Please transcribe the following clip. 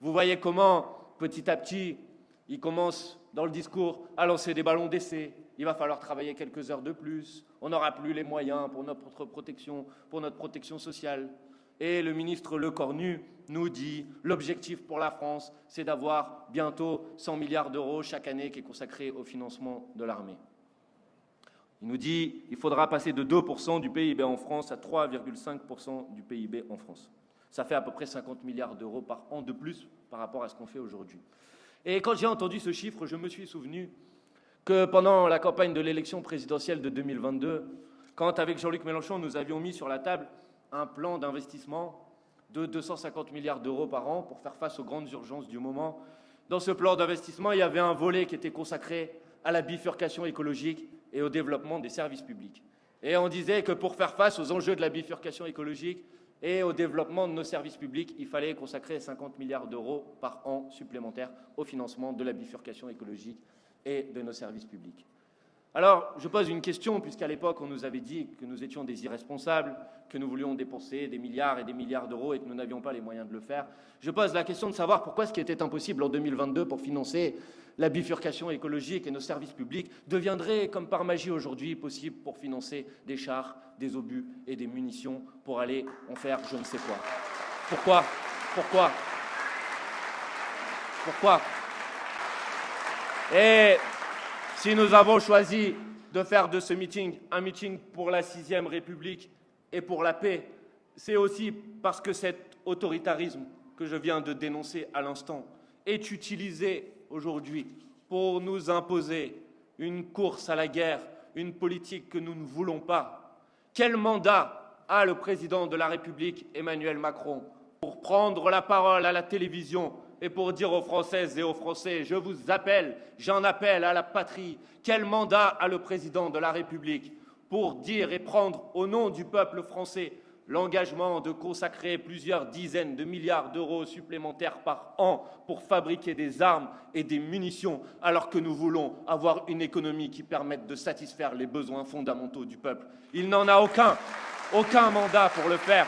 Vous voyez comment, petit à petit, il commence dans le discours à lancer des ballons d'essai. Il va falloir travailler quelques heures de plus. On n'aura plus les moyens pour notre protection sociale. Et le ministre Lecornu nous dit l'objectif pour la France, c'est d'avoir bientôt 100 milliards d'euros chaque année qui est consacré au financement de l'armée. Il nous dit qu'il faudra passer de 2% du PIB en France à 3,5% du PIB en France. Ça fait à peu près 50 milliards d'euros par an de plus par rapport à ce qu'on fait aujourd'hui. Et quand j'ai entendu ce chiffre, je me suis souvenu que pendant la campagne de l'élection présidentielle de 2022, quand avec Jean-Luc Mélenchon, nous avions mis sur la table un plan d'investissement de 250 milliards d'euros par an pour faire face aux grandes urgences du moment. Dans ce plan d'investissement, il y avait un volet qui était consacré à la bifurcation écologique et au développement des services publics. Et on disait que pour faire face aux enjeux de la bifurcation écologique et au développement de nos services publics, il fallait consacrer 50 milliards d'euros par an supplémentaires au financement de la bifurcation écologique et de nos services publics. Alors, je pose une question, puisqu'à l'époque, on nous avait dit que nous étions des irresponsables, que nous voulions dépenser des milliards et des milliards d'euros et que nous n'avions pas les moyens de le faire. Je pose la question de savoir pourquoi ce qui était impossible en 2022 pour financer la bifurcation écologique et nos services publics deviendrait, comme par magie aujourd'hui, possible pour financer des chars, des obus et des munitions pour aller en faire je ne sais quoi. Pourquoi Et si nous avons choisi de faire de ce meeting un meeting pour la 6e République et pour la paix, c'est aussi parce que cet autoritarisme que je viens de dénoncer à l'instant est utilisé aujourd'hui pour nous imposer une course à la guerre, une politique que nous ne voulons pas. Quel mandat a le président de la République, Emmanuel Macron, pour prendre la parole à la télévision et pour dire aux Françaises et aux Français, je vous appelle, j'en appelle à la patrie. Quel mandat a le président de la République pour dire et prendre au nom du peuple français l'engagement de consacrer plusieurs dizaines de milliards d'euros supplémentaires par an pour fabriquer des armes et des munitions, alors que nous voulons avoir une économie qui permette de satisfaire les besoins fondamentaux du peuple? Il n'en a aucun mandat pour le faire.